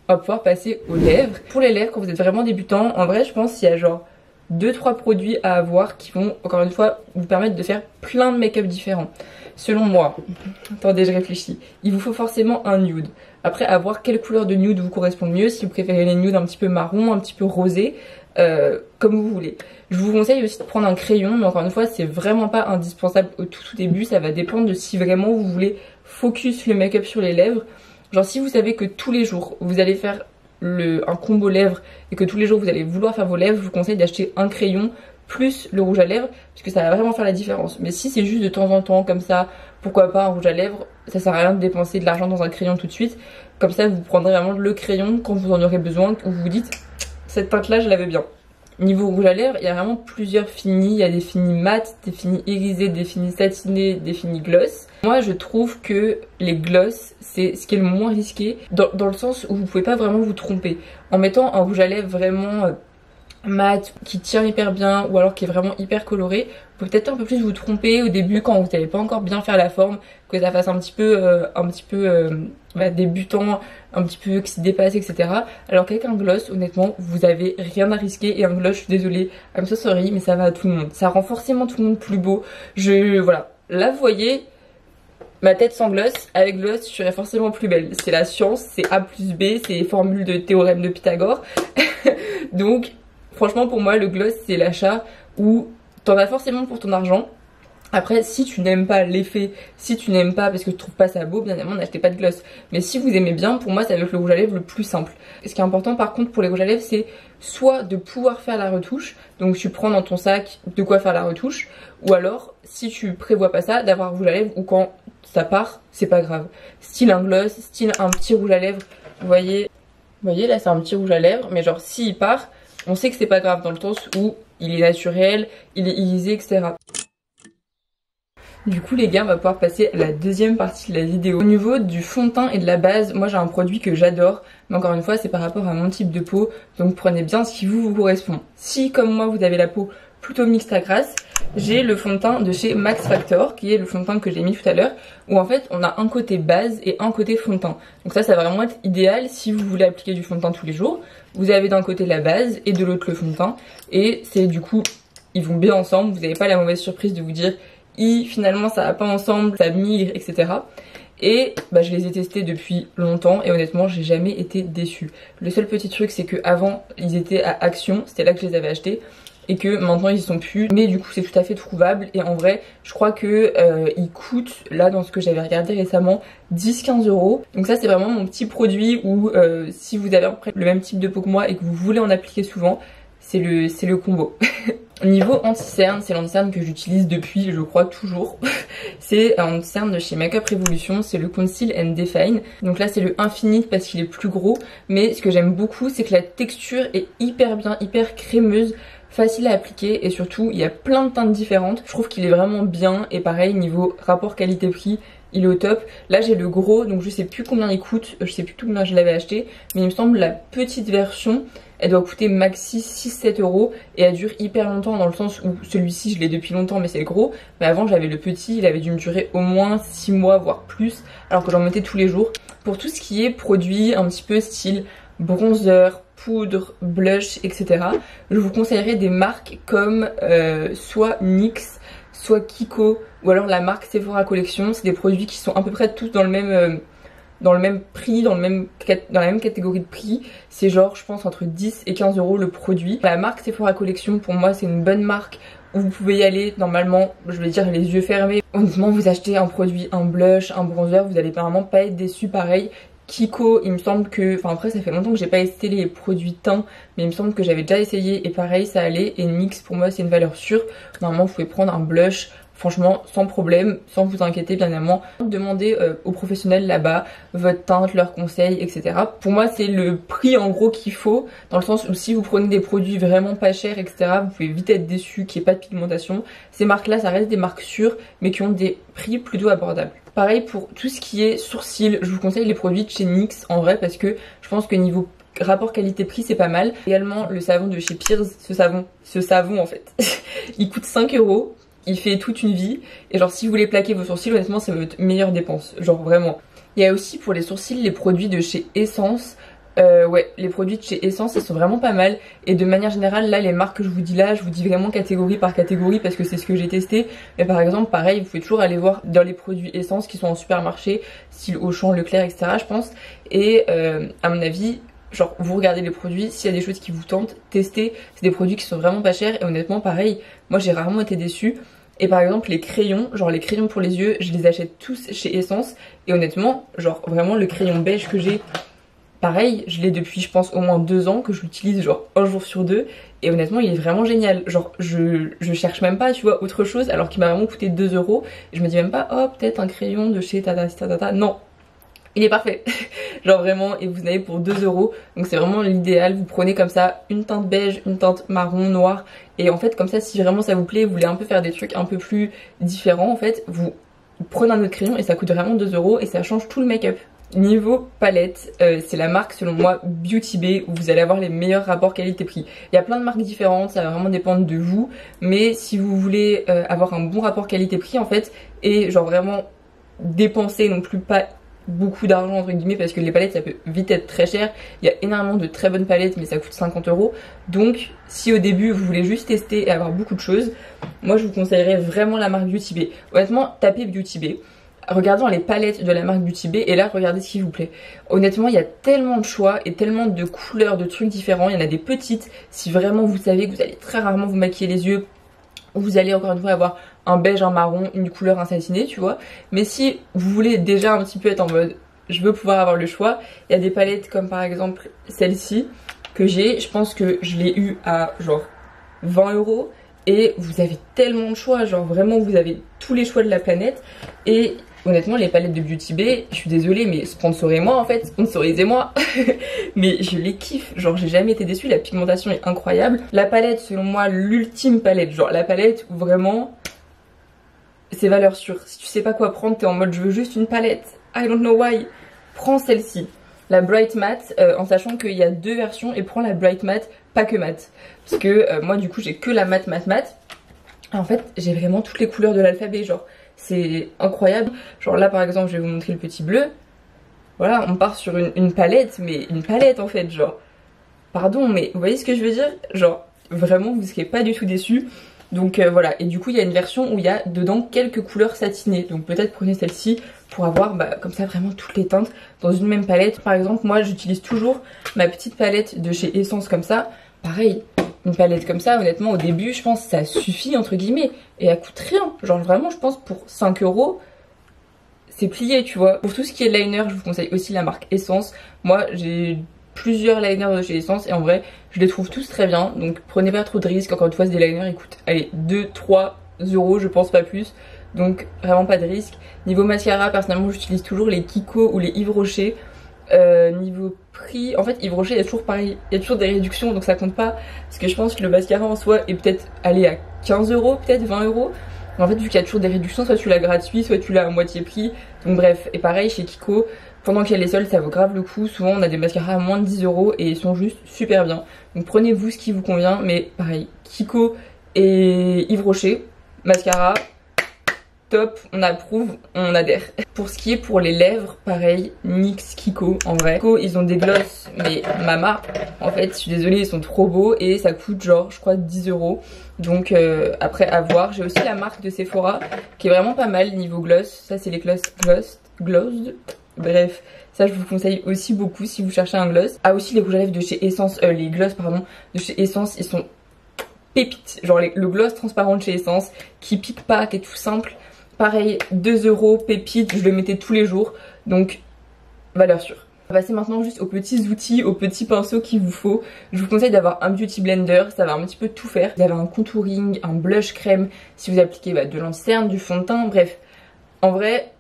On va pouvoir passer aux lèvres. Pour les lèvres, quand vous êtes vraiment débutant, en vrai je pense qu'il y a genre 2-3 produits à avoir qui vont encore une fois vous permettre de faire plein de make-up différents. Selon moi, attendez je réfléchis, il vous faut forcément un nude. Après à voir quelle couleur de nude vous correspond mieux, si vous préférez les nudes un petit peu marron, un petit peu rosé, comme vous voulez. Je vous conseille aussi de prendre un crayon, mais encore une fois c'est vraiment pas indispensable au tout début, ça va dépendre de si vraiment vous voulez focus le make-up sur les lèvres. Genre si vous savez que tous les jours vous allez faire un combo lèvres et que tous les jours vous allez vouloir faire vos lèvres, je vous conseille d'acheter un crayon plus le rouge à lèvres parce que ça va vraiment faire la différence. Mais si c'est juste de temps en temps comme ça, pourquoi pas un rouge à lèvres, ça sert à rien de dépenser de l'argent dans un crayon tout de suite. Comme ça vous prendrez vraiment le crayon quand vous en aurez besoin, où vous vous dites cette teinte là je l'avais bien. Niveau rouge à lèvres, il y a vraiment plusieurs finis. Il y a des finis mat, des finis irisés, des finis satinés, des finis gloss. Moi je trouve que les gloss c'est ce qui est le moins risqué dans le sens où vous pouvez pas vraiment vous tromper. En mettant un rouge à lèvres vraiment mat, qui tient hyper bien ou alors qui est vraiment hyper coloré, vous pouvez peut-être un peu plus vous tromper au début quand vous n'avez pas encore bien faire la forme, que ça fasse un petit peu débutant, un petit peu qui se dépasse etc. Alors qu'avec un gloss honnêtement vous avez rien à risquer et un gloss je suis désolée, I'm so sorry mais ça va à tout le monde, ça rend forcément tout le monde plus beau. Voilà, là vous voyez ma tête sans gloss, avec gloss je serais forcément plus belle, c'est la science, c'est A plus B, c'est les formules de théorème de Pythagore. Donc franchement pour moi le gloss c'est l'achat où t'en as forcément pour ton argent. Après si tu n'aimes pas l'effet, si tu n'aimes pas parce que tu trouves pas ça beau, bien évidemment n'achetez pas de gloss. Mais si vous aimez bien, pour moi c'est avec le rouge à lèvres le plus simple. Ce qui est important par contre pour les rouges à lèvres c'est soit de pouvoir faire la retouche, donc tu prends dans ton sac de quoi faire la retouche, ou alors si tu prévois pas ça, d'avoir un rouge à lèvres où quand ça part c'est pas grave. Style un gloss, style un petit rouge à lèvres, vous voyez là c'est un petit rouge à lèvres, mais genre s'il part, on sait que c'est pas grave dans le sens où il est naturel, il est irisé, etc. Du coup les gars, on va pouvoir passer à la deuxième partie de la vidéo. Au niveau du fond de teint et de la base, moi j'ai un produit que j'adore, mais encore une fois c'est par rapport à mon type de peau, donc prenez bien ce qui vous correspond. Si comme moi vous avez la peau plutôt mixte à grasse, j'ai le fond de teint de chez Max Factor, qui est le fond de teint que j'ai mis tout à l'heure, où en fait on a un côté base et un côté fond de teint. Donc ça va vraiment être idéal si vous voulez appliquer du fond de teint tous les jours. Vous avez d'un côté la base et de l'autre le fond de teint, et c'est du coup, ils vont bien ensemble, vous n'avez pas la mauvaise surprise de vous dire finalement ça va pas ensemble, ça migre, etc. Et bah, je les ai testés depuis longtemps et honnêtement j'ai jamais été déçue. Le seul petit truc c'est que avant ils étaient à Action, c'était là que je les avais achetés, et que maintenant ils y sont plus, mais du coup c'est tout à fait trouvable. Et en vrai je crois que ils coûtent, là dans ce que j'avais regardé récemment, 10-15 €. Donc ça c'est vraiment mon petit produit où si vous avez à peu près le même type de peau que moi et que vous voulez en appliquer souvent, c'est le combo. Niveau anti-cerne, c'est l'anti-cerne que j'utilise depuis, je crois, toujours. C'est un anti-cerne de chez Makeup Revolution, c'est le Conceal and Define. Donc là c'est le Infinite parce qu'il est plus gros, mais ce que j'aime beaucoup c'est que la texture est hyper bien, hyper crémeuse, facile à appliquer, et surtout il y a plein de teintes différentes. Je trouve qu'il est vraiment bien, et pareil niveau rapport qualité-prix, il est au top. Là j'ai le gros, donc je sais plus combien il coûte, je sais plus combien je l'avais acheté, mais il me semble la petite version elle doit coûter maxi 6-7 € et elle dure hyper longtemps, dans le sens où celui-ci je l'ai depuis longtemps mais c'est le gros, mais avant j'avais le petit, il avait dû me durer au moins 6 mois voire plus, alors que j'en mettais tous les jours. Pour tout ce qui est produit un petit peu style bronzer, poudre, blush, etc., je vous conseillerais des marques comme soit NYX, soit Kiko, ou alors la marque Sephora Collection. C'est des produits qui sont à peu près tous dans le même prix, dans la même catégorie de prix. C'est genre je pense entre 10 et 15 € le produit. La marque Sephora Collection pour moi c'est une bonne marque où vous pouvez y aller normalement, je vais dire les yeux fermés. Honnêtement vous achetez un produit, un blush, un bronzer, vous allez vraiment pas être déçu. Pareil Kiko, il me semble que, enfin après ça fait longtemps que j'ai pas essayé les produits teint, mais il me semble que j'avais déjà essayé et pareil ça allait. Et NYX pour moi c'est une valeur sûre. Normalement vous pouvez prendre un blush, franchement sans problème, sans vous inquiéter bien évidemment. Demandez aux professionnels là-bas votre teinte, leurs conseils, etc. Pour moi c'est le prix en gros qu'il faut, dans le sens où si vous prenez des produits vraiment pas chers, etc., vous pouvez vite être déçu qu'il n'y ait pas de pigmentation. Ces marques là ça reste des marques sûres mais qui ont des prix plutôt abordables. Pareil pour tout ce qui est sourcils, je vous conseille les produits de chez NYX en vrai, parce que je pense que niveau rapport qualité-prix c'est pas mal. Également le savon de chez Pears, ce savon en fait, il coûte 5 €. Il fait toute une vie, et genre si vous voulez plaquer vos sourcils, honnêtement c'est votre meilleure dépense, genre vraiment. Il y a aussi pour les sourcils les produits de chez Essence. Ouais, les produits de chez Essence ils sont vraiment pas mal, et de manière générale là les marques que je vous dis là, je vous dis vraiment catégorie par catégorie parce que c'est ce que j'ai testé. Mais par exemple pareil vous pouvez toujours aller voir dans les produits Essence qui sont en supermarché, style Auchan, Leclerc, etc. je pense. Et à mon avis, genre vous regardez les produits, s'il y a des choses qui vous tentent, testez. C'est des produits qui sont vraiment pas chers, et honnêtement pareil, moi j'ai rarement été déçue. Et par exemple les crayons, genre les crayons pour les yeux, je les achète tous chez Essence, et honnêtement genre vraiment le crayon beige que j'ai, pareil je l'ai depuis je pense au moins 2 ans, que je l'utilise genre un jour sur deux, et honnêtement il est vraiment génial. Genre je cherche même pas tu vois autre chose, alors qu'il m'a vraiment coûté 2 €, et je me dis même pas oh peut-être un crayon de chez tata, non, il est parfait. Genre vraiment, et vous en avez pour 2 €, donc c'est vraiment l'idéal. Vous prenez comme ça une teinte beige, une teinte marron, noir, et en fait comme ça si vraiment ça vous plaît, vous voulez un peu faire des trucs un peu plus différents, en fait vous prenez un autre crayon et ça coûte vraiment 2 € et ça change tout le make-up. Niveau palette, c'est la marque selon moi Beauty Bay où vous allez avoir les meilleurs rapports qualité-prix. Il y a plein de marques différentes, ça va vraiment dépendre de vous, mais si vous voulez avoir un bon rapport qualité-prix en fait, et genre vraiment dépenser non plus pas beaucoup d'argent entre guillemets, parce que les palettes ça peut vite être très cher. Il y a énormément de très bonnes palettes mais ça coûte 50 €. Donc si au début vous voulez juste tester et avoir beaucoup de choses, moi je vous conseillerais vraiment la marque Beauty Bay. Honnêtement tapez Beauty Bay, regardons les palettes de la marque Beauty Bay et là regardez ce qui vous plaît. Honnêtement il y a tellement de choix et tellement de couleurs, de trucs différents. Il y en a des petites si vraiment vous savez que vous allez très rarement vous maquiller les yeux, vous allez encore une fois avoir un beige, un marron, une couleur insatinée tu vois. Mais si vous voulez déjà un petit peu être en mode je veux pouvoir avoir le choix, il y a des palettes comme par exemple celle-ci que j'ai, je pense que je l'ai eu à genre 20 €, et vous avez tellement de choix, genre vraiment vous avez tous les choix de la planète. Et honnêtement les palettes de Beauty Bay, je suis désolée mais sponsorisez-moi en fait, sponsorisez-moi. Mais je les kiffe, genre j'ai jamais été déçue, la pigmentation est incroyable. La palette selon moi l'ultime palette, genre la palette où vraiment c'est valeur sûre. Si tu sais pas quoi prendre, t'es en mode je veux juste une palette, I don't know why, prends celle-ci. La Bright Matte, en sachant qu'il y a 2 versions, et prends la Bright Matte, pas que matte. Parce que moi du coup j'ai que la matte. En fait j'ai vraiment toutes les couleurs de l'alphabet, genre c'est incroyable. Genre là par exemple je vais vous montrer le petit bleu. Voilà, on part sur une palette, mais une palette en fait, genre. Pardon, mais vous voyez ce que je veux dire? Genre, vraiment, vous ne serez pas du tout déçus. Donc voilà, et du coup il y a une version où il y a dedans quelques couleurs satinées. Donc peut-être prenez celle-ci pour avoir comme ça vraiment toutes les teintes dans une même palette. Par exemple, moi j'utilise toujours ma petite palette de chez Essence comme ça. Pareil, une palette comme ça, honnêtement au début je pense que ça suffit entre guillemets. Et elle coûte rien. Genre vraiment je pense pour 5 €. C'est plié, tu vois. Pour tout ce qui est liner, je vous conseille aussi la marque Essence. Moi, j'ai plusieurs liners de chez Essence et en vrai, je les trouve tous très bien. Donc prenez pas trop de risques. Encore une fois, c'est des liners, ils coûtent, allez, 2-3 €, je pense pas plus. Donc vraiment pas de risque. Niveau mascara, personnellement, j'utilise toujours les Kiko ou les Yves Rocher. Niveau prix, en fait Yves Rocher il y a toujours pareil, il y a toujours des réductions donc ça compte pas. Parce que je pense que le mascara en soi est peut-être allé à 15 €, peut-être 20 €. En fait vu qu'il y a toujours des réductions, soit tu l'as gratuit, soit tu l'as à moitié prix. Donc bref, et pareil chez Kiko, pendant qu'il y a les soldes ça vaut grave le coup. Souvent on a des mascaras à moins de 10 € et ils sont juste super bien. Donc prenez-vous ce qui vous convient, mais pareil, Kiko et Yves Rocher, mascara, top, on approuve, on adhère. Pour ce qui est pour les lèvres, pareil, NYX Kiko en vrai. Kiko ils ont des gloss, mais mama, en fait je suis désolée ils sont trop beaux et ça coûte genre je crois 10 €. Donc après à voir. J'ai aussi la marque de Sephora qui est vraiment pas mal niveau gloss. Ça c'est les gloss. Bref, ça je vous conseille aussi beaucoup si vous cherchez un gloss. Ah aussi les rouges à lèvres de chez Essence, les gloss pardon, de chez Essence, ils sont pépites. Genre le gloss transparent de chez Essence qui pique pas, qui est tout simple. Pareil, 2 € pépite, je le mettais tous les jours. Donc valeur sûre. On va passer maintenant juste aux petits outils, aux petits pinceaux qu'il vous faut. Je vous conseille d'avoir un beauty blender, ça va un petit peu tout faire. Vous avez un contouring, un blush crème, si vous appliquez de l'anti-cerne, du fond de teint, bref. En vrai,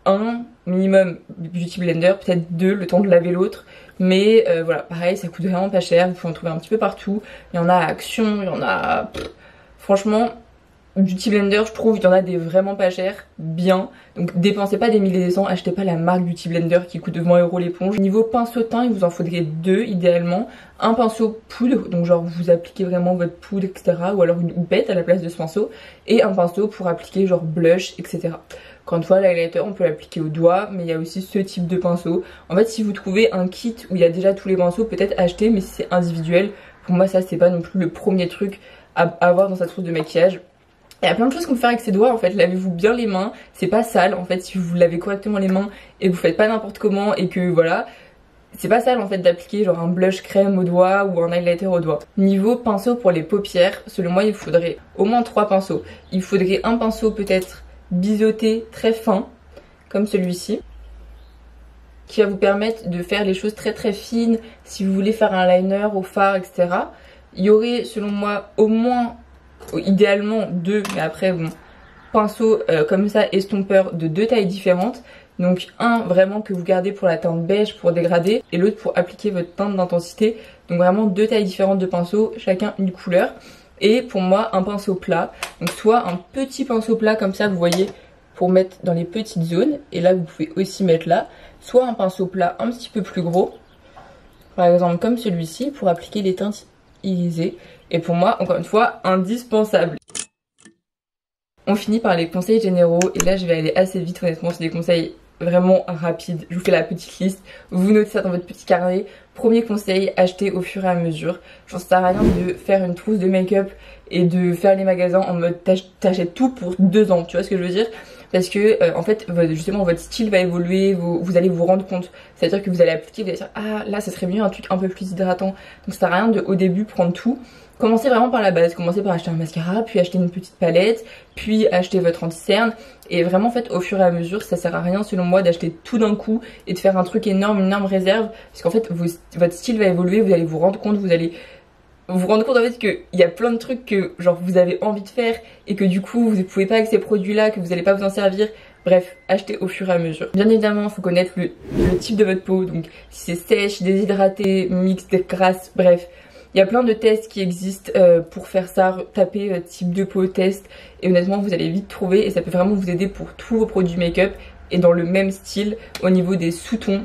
un minimum beauty blender, peut-être 2, le temps de laver l'autre. Mais voilà, pareil, ça coûte vraiment pas cher, vous pouvez en trouver un petit peu partout. Il y en a à Action, il y en a... Franchement... Beauty blender, je trouve, il y en a des vraiment pas chers, bien. Donc dépensez pas des milliers et des cents, achetez pas la marque Beauty Blender qui coûte 20 € l'éponge. Niveau pinceau teint, il vous en faudrait 2 idéalement. Un pinceau poudre, donc genre vous appliquez vraiment votre poudre, etc. Ou alors une houppette à la place de ce pinceau. Et un pinceau pour appliquer genre blush, etc. Encore une fois, l'highlighter, on peut l'appliquer au doigt, mais il y a aussi ce type de pinceau. En fait, si vous trouvez un kit où il y a déjà tous les pinceaux, peut-être acheter, mais si c'est individuel, pour moi ça c'est pas non plus le premier truc à avoir dans sa trousse de maquillage. Il y a plein de choses qu'on peut faire avec ses doigts en fait, lavez-vous bien les mains, c'est pas sale en fait si vous lavez correctement les mains et que vous faites pas n'importe comment et que voilà, c'est pas sale en fait d'appliquer genre un blush crème au doigt ou un highlighter au doigt. Niveau pinceau pour les paupières, selon moi il faudrait au moins 3 pinceaux. Il faudrait un pinceau peut-être biseauté très fin, comme celui-ci, qui va vous permettre de faire les choses très très fines si vous voulez faire un liner au fard etc. Il y aurait selon moi au moins... idéalement 2, mais après bon, pinceau comme ça, estompeur de 2 tailles différentes. Donc un vraiment que vous gardez pour la teinte beige pour dégrader et l'autre pour appliquer votre teinte d'intensité. Donc vraiment 2 tailles différentes de pinceaux, chacun une couleur. Et pour moi un pinceau plat, donc soit un petit pinceau plat comme ça vous voyez pour mettre dans les petites zones, et là vous pouvez aussi mettre là, soit un pinceau plat un petit peu plus gros, par exemple comme celui-ci pour appliquer les teintes irisées. Et pour moi, encore une fois, indispensable. On finit par les conseils généraux. Et là, je vais aller assez vite, honnêtement. C'est des conseils vraiment rapides. Je vous fais la petite liste. Vous notez ça dans votre petit carnet. Premier conseil, achetez au fur et à mesure. J'en sert à rien de faire une trousse de make-up et de faire les magasins en mode t'achètes tout pour 2 ans. Tu vois ce que je veux dire? Parce que en fait justement votre style va évoluer, vous allez vous rendre compte, c'est à dire que vous allez appliquer, vous allez dire ah là ça serait mieux un truc un peu plus hydratant. Donc ça sert à rien de au début prendre tout. Commencez vraiment par la base, commencez par acheter un mascara, puis acheter une petite palette, puis acheter votre anti-cerne. Et vraiment en fait au fur et à mesure, ça sert à rien selon moi d'acheter tout d'un coup et de faire un truc énorme, une énorme réserve. Parce qu'en fait votre style va évoluer, vous allez vous rendre compte, vous allez vous rendre compte en fait qu'il y a plein de trucs que genre vous avez envie de faire et que du coup vous ne pouvez pas avec ces produits là, que vous n'allez pas vous en servir. Bref, achetez au fur et à mesure. Bien évidemment, il faut connaître le type de votre peau, donc si c'est sèche, déshydratée, mixte, grasse, bref. Il y a plein de tests qui existent pour faire ça, tapez type de peau test et honnêtement vous allez vite trouver et ça peut vraiment vous aider pour tous vos produits make-up et dans le même style au niveau des sous-tons.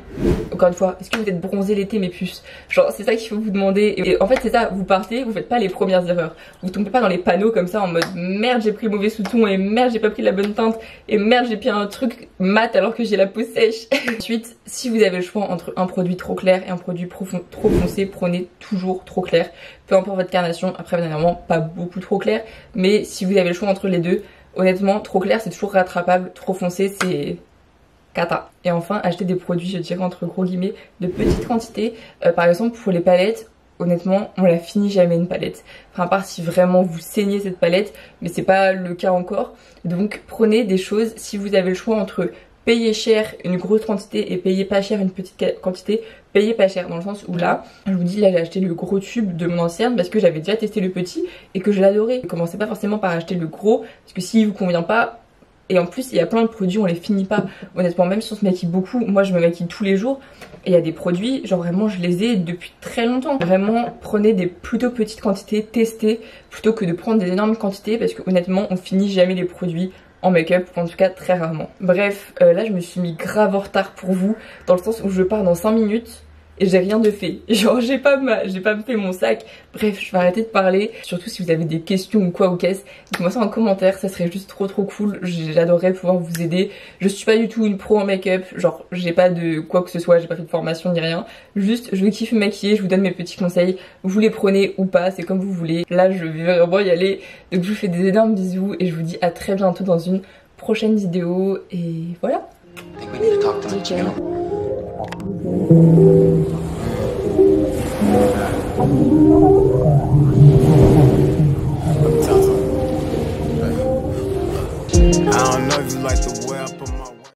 Encore une fois, est-ce que vous êtes bronzé l'été mes puces? Genre c'est ça qu'il faut vous demander et en fait c'est ça, vous partez, vous faites pas les premières erreurs. Vous tombez pas dans les panneaux comme ça en mode merde j'ai pris le mauvais sous-ton et merde j'ai pas pris la bonne teinte et merde j'ai pris un truc mat alors que j'ai la peau sèche. Ensuite, si vous avez le choix entre un produit trop clair et un produit trop foncé, prenez toujours trop clair. Peu importe votre carnation, après dernièrement pas beaucoup trop clair, mais si vous avez le choix entre les deux, honnêtement trop clair c'est toujours rattrapable, trop foncé c'est cata. Et enfin, acheter des produits, je dirais entre gros guillemets, de petites quantités. Par exemple, pour les palettes, honnêtement, on la finit jamais une palette. Enfin, à part si vraiment vous saignez cette palette, mais c'est pas le cas encore. Donc, prenez des choses, si vous avez le choix entre payer cher une grosse quantité et payer pas cher une petite quantité, payez pas cher dans le sens où là, je vous dis là j'ai acheté le gros tube de mon ancienne parce que j'avais déjà testé le petit et que je l'adorais. Commencez pas forcément par acheter le gros parce que s'il vous convient pas, et en plus il y a plein de produits on les finit pas, honnêtement même si on se maquille beaucoup, moi je me maquille tous les jours et il y a des produits genre vraiment je les ai depuis très longtemps. Vraiment prenez des plutôt petites quantités, testez plutôt que de prendre des énormes quantités parce que honnêtement on finit jamais les produits en make-up, en tout cas très rarement. Bref, là je me suis mis grave en retard pour vous dans le sens où je pars dans 5 minutes et j'ai rien de fait. Genre j'ai pas fait mon sac. Bref, je vais arrêter de parler. Surtout si vous avez des questions ou quoi ou qu'est-ce, dites-moi ça en commentaire, ça serait juste trop cool. J'adorerais pouvoir vous aider. Je suis pas du tout une pro en make-up, genre j'ai pas de quoi que ce soit, j'ai pas fait de formation ni rien. Juste je kiffe maquiller, je vous donne mes petits conseils. Vous les prenez ou pas, c'est comme vous voulez. Là je vais vraiment y aller. Donc je vous fais des énormes bisous et je vous dis à très bientôt dans une prochaine vidéo. Et voilà.